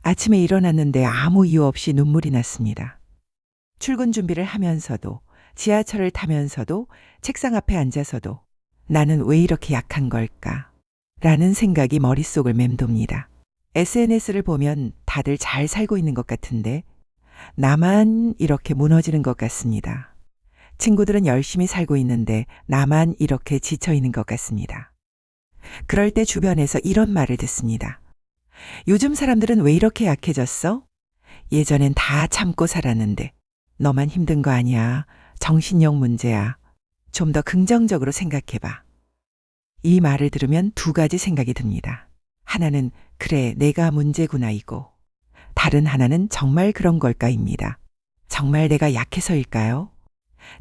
아침에 일어났는데 아무 이유 없이 눈물이 났습니다. 출근 준비를 하면서도, 지하철을 타면서도, 책상 앞에 앉아서도 나는 왜 이렇게 약한 걸까? 라는 생각이 머릿속을 맴돕니다. SNS를 보면 다들 잘 살고 있는 것 같은데 나만 이렇게 무너지는 것 같습니다. 친구들은 열심히 살고 있는데 나만 이렇게 지쳐 있는 것 같습니다. 그럴 때 주변에서 이런 말을 듣습니다. 요즘 사람들은 왜 이렇게 약해졌어? 예전엔 다 참고 살았는데 너만 힘든 거 아니야. 정신력 문제야. 좀 더 긍정적으로 생각해봐. 이 말을 들으면 두 가지 생각이 듭니다. 하나는 그래 내가 문제구나이고, 다른 하나는 정말 그런 걸까입니다. 정말 내가 약해서일까요?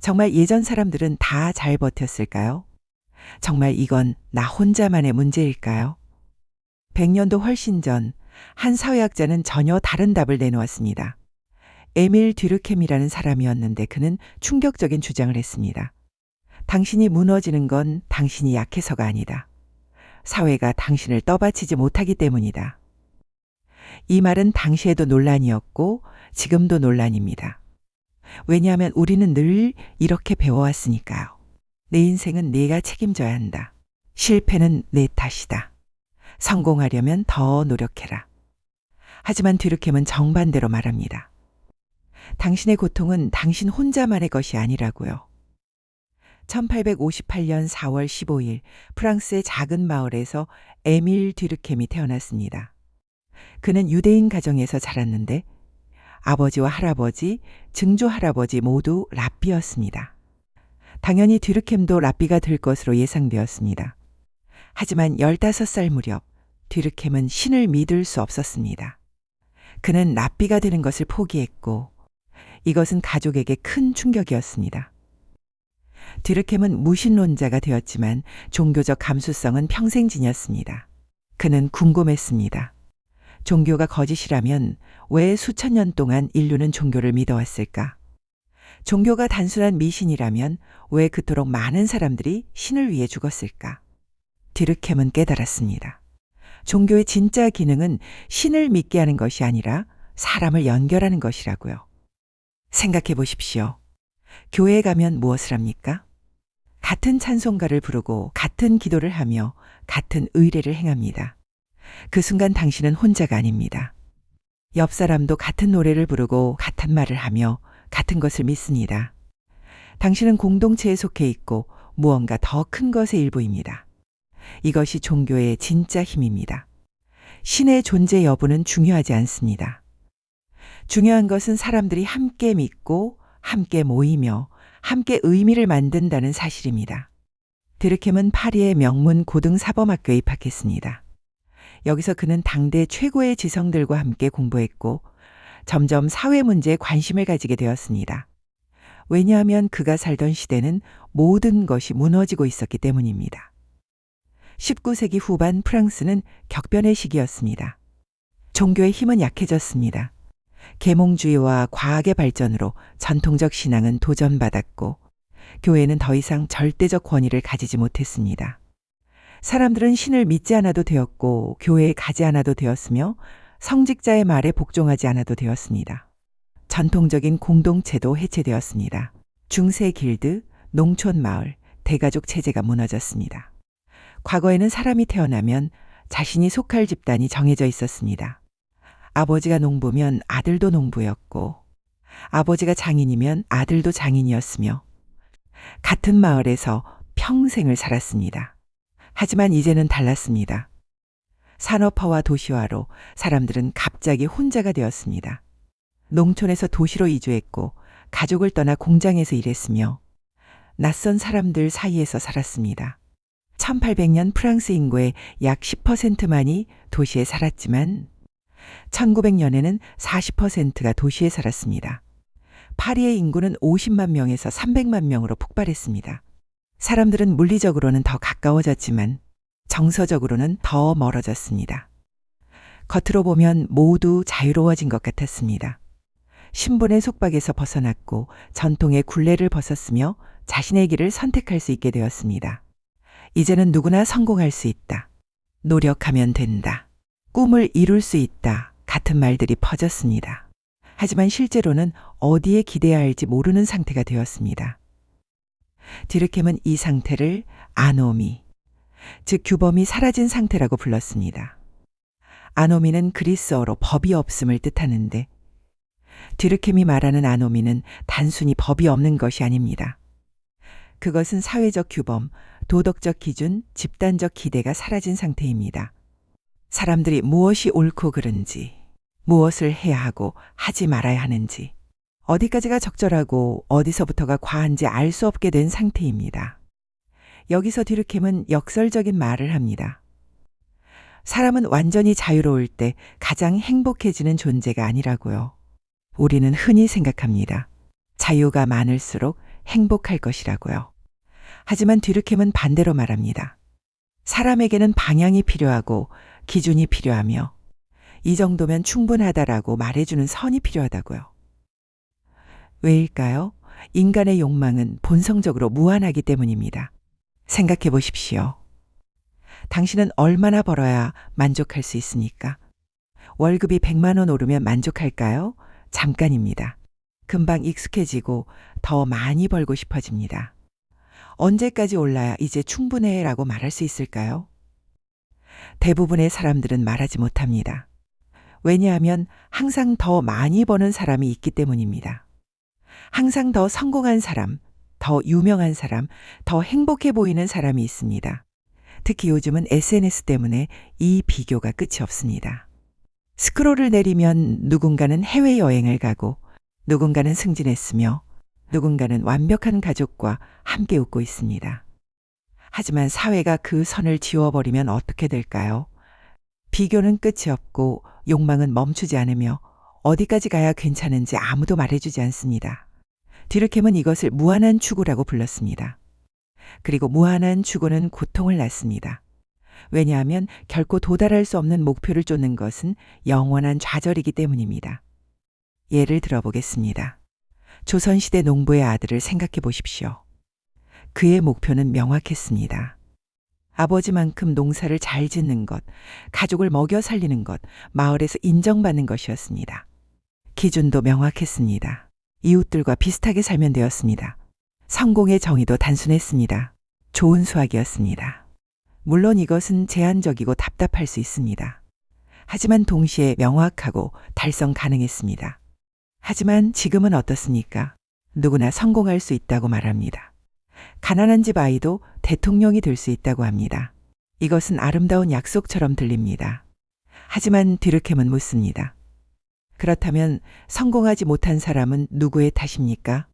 정말 예전 사람들은 다 잘 버텼을까요? 정말 이건 나 혼자만의 문제일까요? 100년도 훨씬 전 한 사회학자는 전혀 다른 답을 내놓았습니다. 에밀 듀르켐이라는 사람이었는데 그는 충격적인 주장을 했습니다. 당신이 무너지는 건 당신이 약해서가 아니다. 사회가 당신을 떠받치지 못하기 때문이다. 이 말은 당시에도 논란이었고 지금도 논란입니다. 왜냐하면 우리는 늘 이렇게 배워왔으니까요. 내 인생은 내가 책임져야 한다. 실패는 내 탓이다. 성공하려면 더 노력해라. 하지만 듀르켐은 정반대로 말합니다. 당신의 고통은 당신 혼자만의 것이 아니라고요. 1858년 4월 15일 프랑스의 작은 마을에서 에밀 듀르켐이 태어났습니다. 그는 유대인 가정에서 자랐는데 아버지와 할아버지, 증조 할아버지 모두 랍비였습니다. 당연히 듀르켐도 랍비가 될 것으로 예상되었습니다. 하지만 15살 무렵 듀르켐은 신을 믿을 수 없었습니다. 그는 랍비가 되는 것을 포기했고 이것은 가족에게 큰 충격이었습니다. 듀르켐은 무신론자가 되었지만 종교적 감수성은 평생 지녔습니다. 그는 궁금했습니다. 종교가 거짓이라면 왜 수천 년 동안 인류는 종교를 믿어왔을까? 종교가 단순한 미신이라면 왜 그토록 많은 사람들이 신을 위해 죽었을까? 듀르켐은 깨달았습니다. 종교의 진짜 기능은 신을 믿게 하는 것이 아니라 사람을 연결하는 것이라고요. 생각해 보십시오. 교회에 가면 무엇을 합니까? 같은 찬송가를 부르고 같은 기도를 하며 같은 의례를 행합니다. 그 순간 당신은 혼자가 아닙니다. 옆 사람도 같은 노래를 부르고 같은 말을 하며 같은 것을 믿습니다. 당신은 공동체에 속해 있고 무언가 더 큰 것의 일부입니다. 이것이 종교의 진짜 힘입니다. 신의 존재 여부는 중요하지 않습니다. 중요한 것은 사람들이 함께 믿고 함께 모이며 함께 의미를 만든다는 사실입니다. 듀르켐은 파리의 명문 고등사범학교에 입학했습니다. 여기서 그는 당대 최고의 지성들과 함께 공부했고 점점 사회 문제에 관심을 가지게 되었습니다. 왜냐하면 그가 살던 시대는 모든 것이 무너지고 있었기 때문입니다. 19세기 후반 프랑스는 격변의 시기였습니다. 종교의 힘은 약해졌습니다. 계몽주의와 과학의 발전으로 전통적 신앙은 도전받았고 교회는 더 이상 절대적 권위를 가지지 못했습니다. 사람들은 신을 믿지 않아도 되었고 교회에 가지 않아도 되었으며 성직자의 말에 복종하지 않아도 되었습니다. 전통적인 공동체도 해체되었습니다. 중세 길드, 농촌 마을, 대가족 체제가 무너졌습니다. 과거에는 사람이 태어나면 자신이 속할 집단이 정해져 있었습니다. 아버지가 농부면 아들도 농부였고 아버지가 장인이면 아들도 장인이었으며 같은 마을에서 평생을 살았습니다. 하지만 이제는 달랐습니다. 산업화와 도시화로 사람들은 갑자기 혼자가 되었습니다. 농촌에서 도시로 이주했고 가족을 떠나 공장에서 일했으며 낯선 사람들 사이에서 살았습니다. 1800년 프랑스 인구의 약 10%만이 도시에 살았지만 1900년에는 40%가 도시에 살았습니다. 파리의 인구는 50만 명에서 300만 명으로 폭발했습니다. 사람들은 물리적으로는 더 가까워졌지만 정서적으로는 더 멀어졌습니다. 겉으로 보면 모두 자유로워진 것 같았습니다. 신분의 속박에서 벗어났고 전통의 굴레를 벗었으며 자신의 길을 선택할 수 있게 되었습니다. 이제는 누구나 성공할 수 있다. 노력하면 된다. 꿈을 이룰 수 있다. 같은 말들이 퍼졌습니다. 하지만 실제로는 어디에 기대야 할지 모르는 상태가 되었습니다. 디르켐은 이 상태를 아노미, 즉 규범이 사라진 상태라고 불렀습니다. 아노미는 그리스어로 법이 없음을 뜻하는데 디르켐이 말하는 아노미는 단순히 법이 없는 것이 아닙니다. 그것은 사회적 규범, 도덕적 기준, 집단적 기대가 사라진 상태입니다. 사람들이 무엇이 옳고 그른지, 무엇을 해야 하고 하지 말아야 하는지, 어디까지가 적절하고 어디서부터가 과한지 알 수 없게 된 상태입니다. 여기서 디르켐은 역설적인 말을 합니다. 사람은 완전히 자유로울 때 가장 행복해지는 존재가 아니라고요. 우리는 흔히 생각합니다. 자유가 많을수록 행복할 것이라고요. 하지만 디르켐은 반대로 말합니다. 사람에게는 방향이 필요하고 기준이 필요하며 이 정도면 충분하다라고 말해주는 선이 필요하다고요. 왜일까요? 인간의 욕망은 본성적으로 무한하기 때문입니다. 생각해 보십시오. 당신은 얼마나 벌어야 만족할 수 있습니까? 월급이 100만 원 오르면 만족할까요? 잠깐입니다. 금방 익숙해지고 더 많이 벌고 싶어집니다. 언제까지 올라야 이제 충분해라고 말할 수 있을까요? 대부분의 사람들은 말하지 못합니다. 왜냐하면 항상 더 많이 버는 사람이 있기 때문입니다. 항상 더 성공한 사람, 더 유명한 사람, 더 행복해 보이는 사람이 있습니다. 특히 요즘은 SNS 때문에 이 비교가 끝이 없습니다. 스크롤을 내리면 누군가는 해외여행을 가고 누군가는 승진했으며 누군가는 완벽한 가족과 함께 웃고 있습니다. 하지만 사회가 그 선을 지워버리면 어떻게 될까요? 비교는 끝이 없고 욕망은 멈추지 않으며 어디까지 가야 괜찮은지 아무도 말해주지 않습니다. 디르켐은 이것을 무한한 추구라고 불렀습니다. 그리고 무한한 추구는 고통을 낳습니다. 왜냐하면 결코 도달할 수 없는 목표를 쫓는 것은 영원한 좌절이기 때문입니다. 예를 들어보겠습니다. 조선시대 농부의 아들을 생각해 보십시오. 그의 목표는 명확했습니다. 아버지만큼 농사를 잘 짓는 것, 가족을 먹여 살리는 것, 마을에서 인정받는 것이었습니다. 기준도 명확했습니다. 이웃들과 비슷하게 살면 되었습니다. 성공의 정의도 단순했습니다. 좋은 수학이었습니다. 물론 이것은 제한적이고 답답할 수 있습니다. 하지만 동시에 명확하고 달성 가능했습니다. 하지만 지금은 어떻습니까? 누구나 성공할 수 있다고 말합니다. 가난한 집 아이도 대통령이 될 수 있다고 합니다. 이것은 아름다운 약속처럼 들립니다. 하지만 디르켐은 묻습니다. 그렇다면 성공하지 못한 사람은 누구의 탓입니까?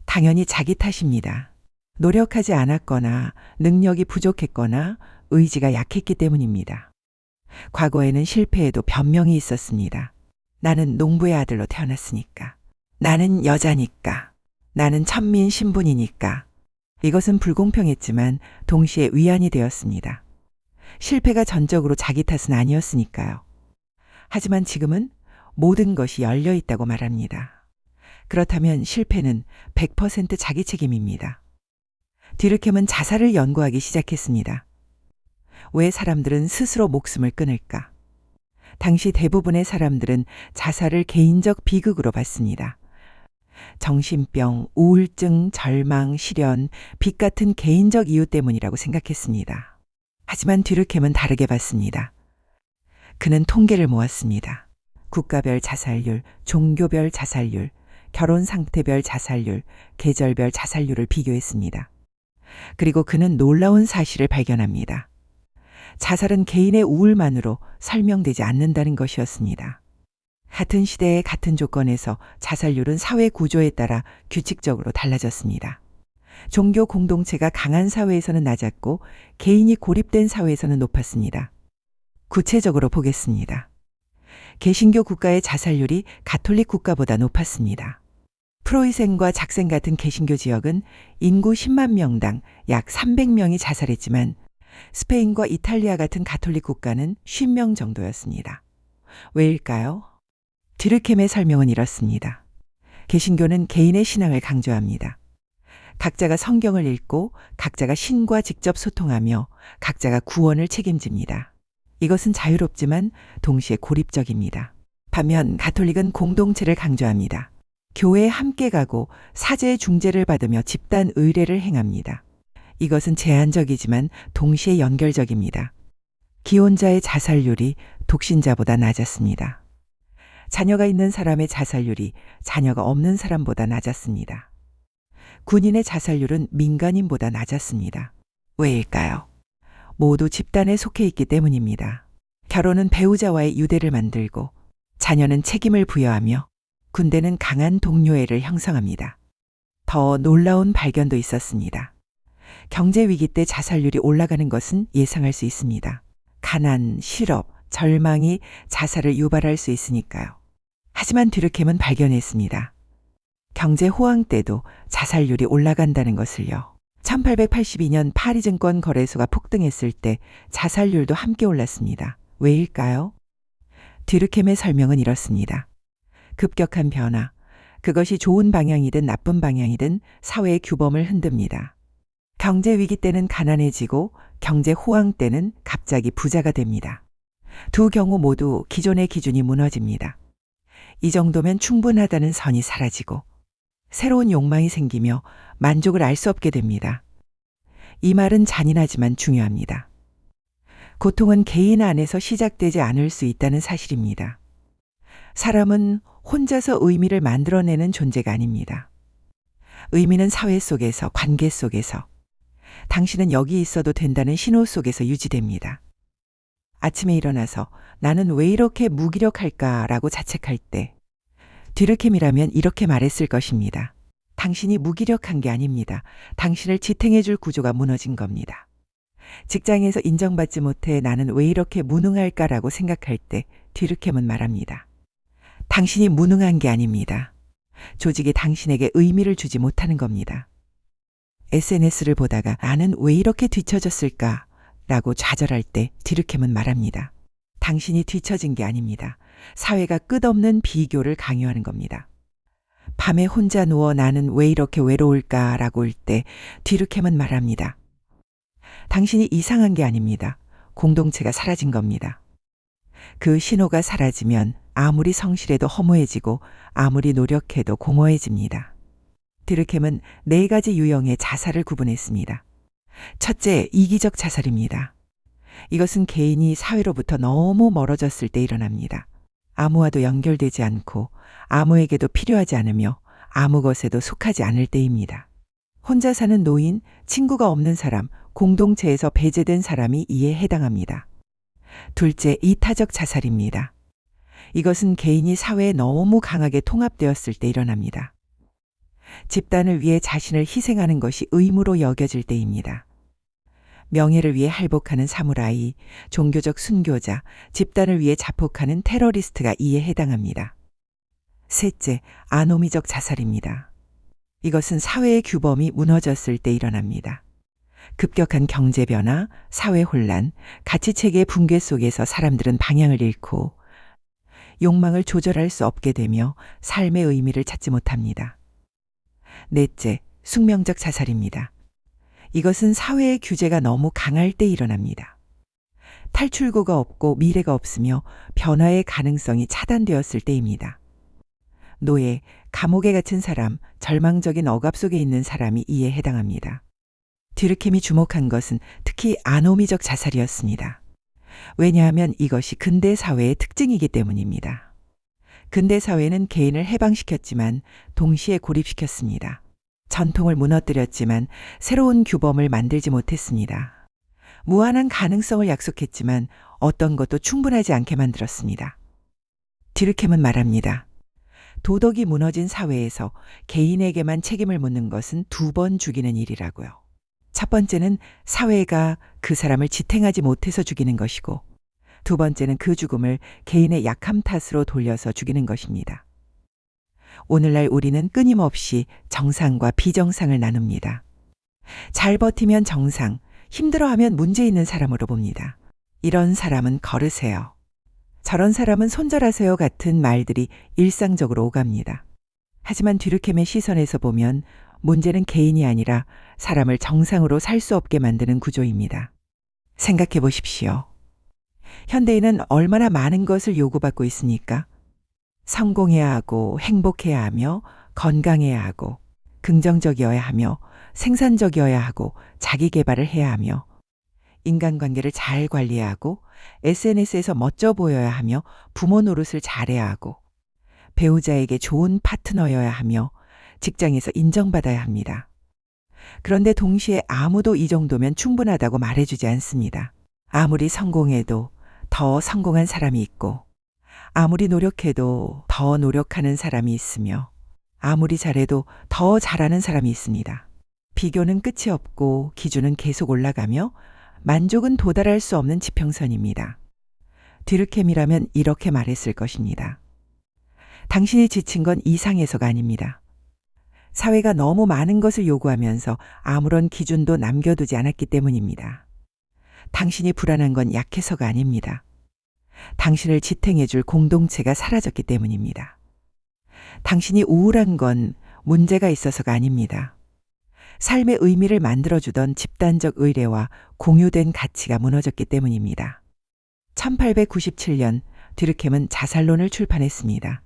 당연히 자기 탓입니다. 노력하지 않았거나 능력이 부족했거나 의지가 약했기 때문입니다. 과거에는 실패에도 변명이 있었습니다. 나는 농부의 아들로 태어났으니까. 나는 여자니까. 나는 천민 신분이니까. 이것은 불공평했지만 동시에 위안이 되었습니다. 실패가 전적으로 자기 탓은 아니었으니까요. 하지만 지금은 모든 것이 열려 있다고 말합니다. 그렇다면 실패는 100% 자기 책임입니다. 디르켐은 자살을 연구하기 시작했습니다. 왜 사람들은 스스로 목숨을 끊을까? 당시 대부분의 사람들은 자살을 개인적 비극으로 봤습니다. 정신병, 우울증, 절망, 실연, 빚 같은 개인적 이유 때문이라고 생각했습니다. 하지만 디르켐은 다르게 봤습니다. 그는 통계를 모았습니다. 국가별 자살률, 종교별 자살률, 결혼 상태별 자살률, 계절별 자살률을 비교했습니다. 그리고 그는 놀라운 사실을 발견합니다. 자살은 개인의 우울만으로 설명되지 않는다는 것이었습니다. 같은 시대의 같은 조건에서 자살률은 사회 구조에 따라 규칙적으로 달라졌습니다. 종교 공동체가 강한 사회에서는 낮았고 개인이 고립된 사회에서는 높았습니다. 구체적으로 보겠습니다. 개신교 국가의 자살률이 가톨릭 국가보다 높았습니다. 프로이센과 작센 같은 개신교 지역은 인구 10만 명당 약 300명이 자살했지만 스페인과 이탈리아 같은 가톨릭 국가는 50명 정도였습니다. 왜일까요? 디르켐의 설명은 이렇습니다. 개신교는 개인의 신앙을 강조합니다. 각자가 성경을 읽고 각자가 신과 직접 소통하며 각자가 구원을 책임집니다. 이것은 자유롭지만 동시에 고립적입니다. 반면 가톨릭은 공동체를 강조합니다. 교회에 함께 가고 사제의 중재를 받으며 집단 의례를 행합니다. 이것은 제한적이지만 동시에 연결적입니다. 기혼자의 자살률이 독신자보다 낮았습니다. 자녀가 있는 사람의 자살률이 자녀가 없는 사람보다 낮았습니다. 군인의 자살률은 민간인보다 낮았습니다. 왜일까요? 모두 집단에 속해 있기 때문입니다. 결혼은 배우자와의 유대를 만들고 자녀는 책임을 부여하며 군대는 강한 동료애를 형성합니다. 더 놀라운 발견도 있었습니다. 경제 위기 때 자살률이 올라가는 것은 예상할 수 있습니다. 가난, 실업, 절망이 자살을 유발할 수 있으니까요. 하지만 듀르켐은 발견했습니다. 경제 호황 때도 자살률이 올라간다는 것을요. 1882년 파리 증권 거래소가 폭등했을 때 자살률도 함께 올랐습니다. 왜일까요? 듀르켐의 설명은 이렇습니다. 급격한 변화, 그것이 좋은 방향이든 나쁜 방향이든 사회의 규범을 흔듭니다. 경제 위기 때는 가난해지고 경제 호황 때는 갑자기 부자가 됩니다. 두 경우 모두 기존의 기준이 무너집니다. 이 정도면 충분하다는 선이 사라지고 새로운 욕망이 생기며 만족을 알 수 없게 됩니다. 이 말은 잔인하지만 중요합니다. 고통은 개인 안에서 시작되지 않을 수 있다는 사실입니다. 사람은 혼자서 의미를 만들어내는 존재가 아닙니다. 의미는 사회 속에서, 관계 속에서, 당신은 여기 있어도 된다는 신호 속에서 유지됩니다. 아침에 일어나서 나는 왜 이렇게 무기력할까라고 자책할 때 듀르켐이라면 이렇게 말했을 것입니다. 당신이 무기력한 게 아닙니다. 당신을 지탱해 줄 구조가 무너진 겁니다. 직장에서 인정받지 못해 나는 왜 이렇게 무능할까라고 생각할 때 듀르켐은 말합니다. 당신이 무능한 게 아닙니다. 조직이 당신에게 의미를 주지 못하는 겁니다. SNS를 보다가 나는 왜 이렇게 뒤처졌을까? 라고 좌절할 때 듀르켐은 말합니다. 당신이 뒤처진 게 아닙니다. 사회가 끝없는 비교를 강요하는 겁니다. 밤에 혼자 누워 나는 왜 이렇게 외로울까? 라고 할 때 듀르켐은 말합니다. 당신이 이상한 게 아닙니다. 공동체가 사라진 겁니다. 그 신호가 사라지면 아무리 성실해도 허무해지고 아무리 노력해도 공허해집니다. 듀르켐은 4가지 유형의 자살을 구분했습니다. 첫째, 이기적 자살입니다. 이것은 개인이 사회로부터 너무 멀어졌을 때 일어납니다. 아무와도 연결되지 않고 아무에게도 필요하지 않으며 아무 것에도 속하지 않을 때입니다. 혼자 사는 노인, 친구가 없는 사람, 공동체에서 배제된 사람이 이에 해당합니다. 둘째, 이타적 자살입니다. 이것은 개인이 사회에 너무 강하게 통합되었을 때 일어납니다. 집단을 위해 자신을 희생하는 것이 의무로 여겨질 때입니다. 명예를 위해 할복하는 사무라이, 종교적 순교자, 집단을 위해 자폭하는 테러리스트가 이에 해당합니다. 셋째, 아노미적 자살입니다. 이것은 사회의 규범이 무너졌을 때 일어납니다. 급격한 경제 변화, 사회 혼란, 가치체계의 붕괴 속에서 사람들은 방향을 잃고 욕망을 조절할 수 없게 되며 삶의 의미를 찾지 못합니다. 넷째, 숙명적 자살입니다. 이것은 사회의 규제가 너무 강할 때 일어납니다. 탈출구가 없고 미래가 없으며 변화의 가능성이 차단되었을 때입니다. 노예, 감옥에 갇힌 사람, 절망적인 억압 속에 있는 사람이 이에 해당합니다. 듀르켐이 주목한 것은 특히 아노미적 자살이었습니다. 왜냐하면 이것이 근대 사회의 특징이기 때문입니다. 근대 사회는 개인을 해방시켰지만 동시에 고립시켰습니다. 전통을 무너뜨렸지만 새로운 규범을 만들지 못했습니다. 무한한 가능성을 약속했지만 어떤 것도 충분하지 않게 만들었습니다. 듀르켐은 말합니다. 도덕이 무너진 사회에서 개인에게만 책임을 묻는 것은 2번 죽이는 일이라고요. 첫 번째는 사회가 그 사람을 지탱하지 못해서 죽이는 것이고, 두 번째는 그 죽음을 개인의 약함 탓으로 돌려서 죽이는 것입니다. 오늘날 우리는 끊임없이 정상과 비정상을 나눕니다. 잘 버티면 정상, 힘들어하면 문제 있는 사람으로 봅니다. 이런 사람은 걸으세요. 저런 사람은 손절하세요 같은 말들이 일상적으로 오갑니다. 하지만 듀르켐의 시선에서 보면 문제는 개인이 아니라 사람을 정상으로 살 수 없게 만드는 구조입니다. 생각해 보십시오. 현대인은 얼마나 많은 것을 요구받고 있습니까? 성공해야 하고 행복해야 하며 건강해야 하고 긍정적이어야 하며 생산적이어야 하고 자기 개발을 해야 하며 인간관계를 잘 관리해야 하고 SNS에서 멋져 보여야 하며 부모 노릇을 잘해야 하고 배우자에게 좋은 파트너여야 하며 직장에서 인정받아야 합니다. 그런데 동시에 아무도 이 정도면 충분하다고 말해주지 않습니다. 아무리 성공해도 더 성공한 사람이 있고 아무리 노력해도 더 노력하는 사람이 있으며 아무리 잘해도 더 잘하는 사람이 있습니다. 비교는 끝이 없고 기준은 계속 올라가며 만족은 도달할 수 없는 지평선입니다. 듀르켐이라면 이렇게 말했을 것입니다. 당신이 지친 건 이상해서가 아닙니다. 사회가 너무 많은 것을 요구하면서 아무런 기준도 남겨두지 않았기 때문입니다. 당신이 불안한 건 약해서가 아닙니다. 당신을 지탱해줄 공동체가 사라졌기 때문입니다. 당신이 우울한 건 문제가 있어서가 아닙니다. 삶의 의미를 만들어주던 집단적 의례와 공유된 가치가 무너졌기 때문입니다. 1897년 듀르켐은 자살론을 출판했습니다.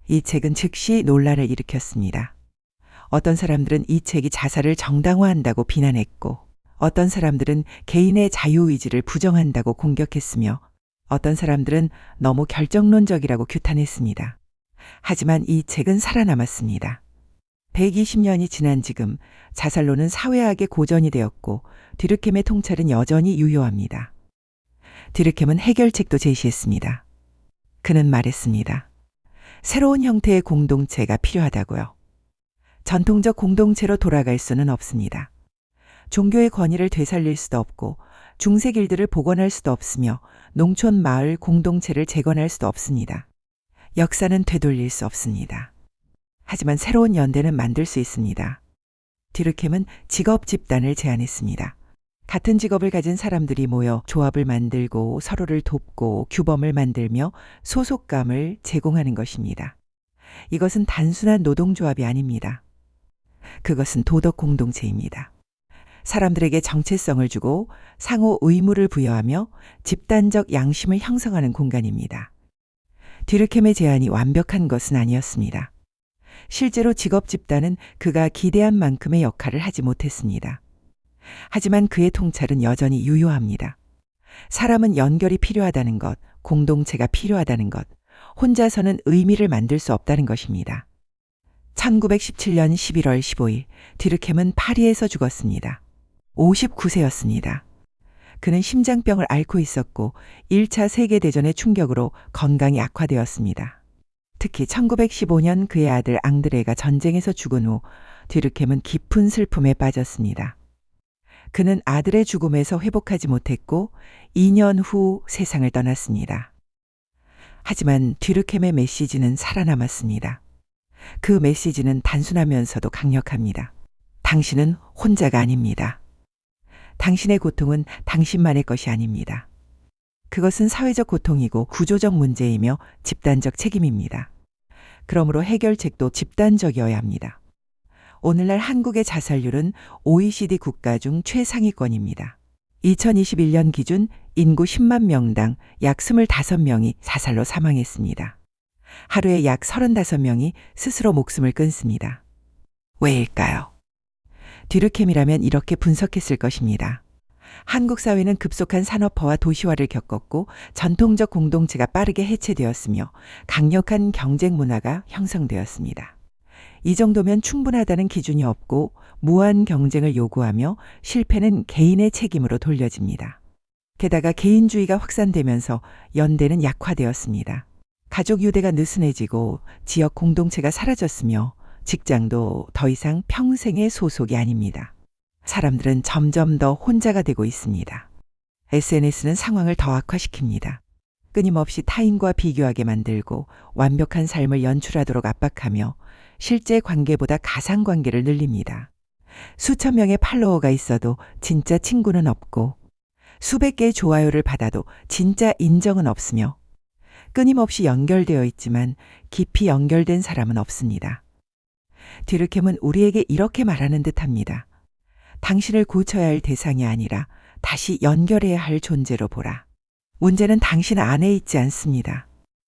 이 책은 즉시 논란을 일으켰습니다. 어떤 사람들은 이 책이 자살을 정당화한다고 비난했고 어떤 사람들은 개인의 자유의지를 부정한다고 공격했으며 어떤 사람들은 너무 결정론적이라고 규탄했습니다. 하지만 이 책은 살아남았습니다. 120년이 지난 지금 자살론은 사회학의 고전이 되었고 듀르켐의 통찰은 여전히 유효합니다. 듀르켐은 해결책도 제시했습니다. 그는 말했습니다. 새로운 형태의 공동체가 필요하다고요. 전통적 공동체로 돌아갈 수는 없습니다. 종교의 권위를 되살릴 수도 없고 중세길들을 복원할 수도 없으며 농촌 마을 공동체를 재건할 수도 없습니다. 역사는 되돌릴 수 없습니다. 하지만 새로운 연대는 만들 수 있습니다. 듀르켐은 직업 집단을 제안했습니다. 같은 직업을 가진 사람들이 모여 조합을 만들고 서로를 돕고 규범을 만들며 소속감을 제공하는 것입니다. 이것은 단순한 노동조합이 아닙니다. 그것은 도덕 공동체입니다. 사람들에게 정체성을 주고 상호 의무를 부여하며 집단적 양심을 형성하는 공간입니다. 듀르켐의 제안이 완벽한 것은 아니었습니다. 실제로 직업 집단은 그가 기대한 만큼의 역할을 하지 못했습니다. 하지만 그의 통찰은 여전히 유효합니다. 사람은 연결이 필요하다는 것, 공동체가 필요하다는 것, 혼자서는 의미를 만들 수 없다는 것입니다. 1917년 11월 15일 듀르켐은 파리에서 죽었습니다. 59세였습니다. 그는 심장병을 앓고 있었고 1차 세계대전의 충격으로 건강이 악화되었습니다. 특히 1915년 그의 아들 앙드레가 전쟁에서 죽은 후 듀르켐은 깊은 슬픔에 빠졌습니다. 그는 아들의 죽음에서 회복하지 못했고 2년 후 세상을 떠났습니다. 하지만 듀르켐의 메시지는 살아남았습니다. 그 메시지는 단순하면서도 강력합니다. 당신은 혼자가 아닙니다. 당신의 고통은 당신만의 것이 아닙니다. 그것은 사회적 고통이고 구조적 문제이며 집단적 책임입니다. 그러므로 해결책도 집단적이어야 합니다. 오늘날 한국의 자살률은 OECD 국가 중 최상위권입니다. 2021년 기준 인구 10만 명당 약 25명이 자살로 사망했습니다. 하루에 약 35명이 스스로 목숨을 끊습니다. 왜일까요? 듀르켐이라면 이렇게 분석했을 것입니다. 한국 사회는 급속한 산업화와 도시화를 겪었고 전통적 공동체가 빠르게 해체되었으며 강력한 경쟁 문화가 형성되었습니다. 이 정도면 충분하다는 기준이 없고 무한 경쟁을 요구하며 실패는 개인의 책임으로 돌려집니다. 게다가 개인주의가 확산되면서 연대는 약화되었습니다. 가족 유대가 느슨해지고 지역 공동체가 사라졌으며 직장도 더 이상 평생의 소속이 아닙니다. 사람들은 점점 더 혼자가 되고 있습니다. SNS는 상황을 더 악화시킵니다. 끊임없이 타인과 비교하게 만들고 완벽한 삶을 연출하도록 압박하며 실제 관계보다 가상관계를 늘립니다. 수천 명의 팔로워가 있어도 진짜 친구는 없고 수백 개의 좋아요를 받아도 진짜 인정은 없으며 끊임없이 연결되어 있지만 깊이 연결된 사람은 없습니다. 듀르켐은 우리에게 이렇게 말하는 듯합니다. 당신을 고쳐야 할 대상이 아니라 다시 연결해야 할 존재로 보라. 문제는 당신 안에 있지 않습니다.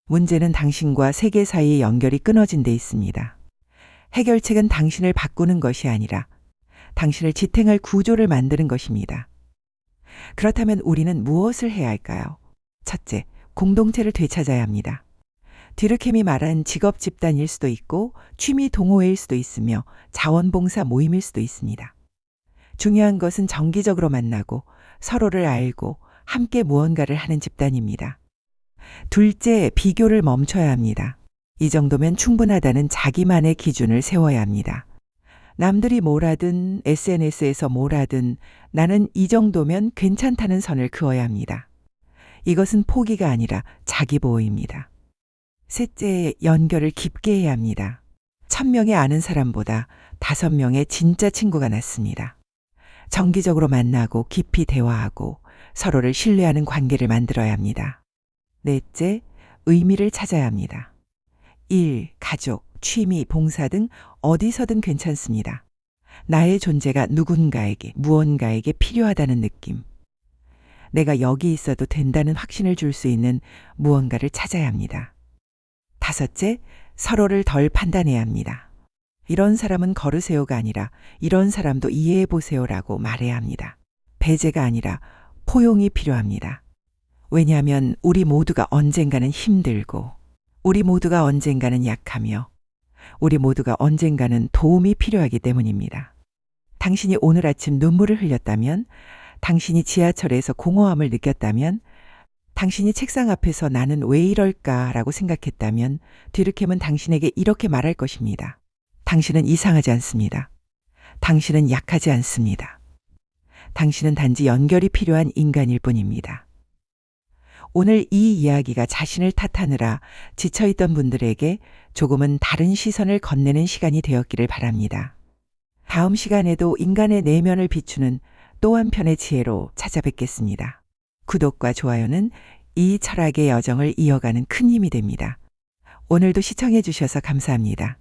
문제는 당신과 세계 사이의 연결이 끊어진 데 있습니다. 해결책은 당신을 바꾸는 것이 아니라 당신을 지탱할 구조를 만드는 것입니다. 그렇다면 우리는 무엇을 해야 할까요? 첫째, 공동체를 되찾아야 합니다. 듀르켐이 말한 직업 집단일 수도 있고 취미 동호회일 수도 있으며 자원봉사 모임일 수도 있습니다. 중요한 것은 정기적으로 만나고 서로를 알고 함께 무언가를 하는 집단입니다. 둘째, 비교를 멈춰야 합니다. 이 정도면 충분하다는 자기만의 기준을 세워야 합니다. 남들이 뭘 하든 SNS에서 뭘 하든 나는 이 정도면 괜찮다는 선을 그어야 합니다. 이것은 포기가 아니라 자기보호입니다. 셋째, 연결을 깊게 해야 합니다. 1000명의 아는 사람보다 5명의 진짜 친구가 낫습니다. 정기적으로 만나고 깊이 대화하고 서로를 신뢰하는 관계를 만들어야 합니다. 넷째, 의미를 찾아야 합니다. 일, 가족, 취미, 봉사 등 어디서든 괜찮습니다. 나의 존재가 누군가에게, 무언가에게 필요하다는 느낌. 내가 여기 있어도 된다는 확신을 줄 수 있는 무언가를 찾아야 합니다. 다섯째, 서로를 덜 판단해야 합니다. 이런 사람은 걸으세요가 아니라 이런 사람도 이해해 보세요라고 말해야 합니다. 배제가 아니라 포용이 필요합니다. 왜냐하면 우리 모두가 언젠가는 힘들고 우리 모두가 언젠가는 약하며 우리 모두가 언젠가는 도움이 필요하기 때문입니다. 당신이 오늘 아침 눈물을 흘렸다면, 당신이 지하철에서 공허함을 느꼈다면, 당신이 책상 앞에서 나는 왜 이럴까라고 생각했다면 듀르켐은 당신에게 이렇게 말할 것입니다. 당신은 이상하지 않습니다. 당신은 약하지 않습니다. 당신은 단지 연결이 필요한 인간일 뿐입니다. 오늘 이 이야기가 자신을 탓하느라 지쳐있던 분들에게 조금은 다른 시선을 건네는 시간이 되었기를 바랍니다. 다음 시간에도 인간의 내면을 비추는 또 한편의 지혜로 찾아뵙겠습니다. 구독과 좋아요는 이 철학의 여정을 이어가는 큰 힘이 됩니다. 오늘도 시청해 주셔서 감사합니다.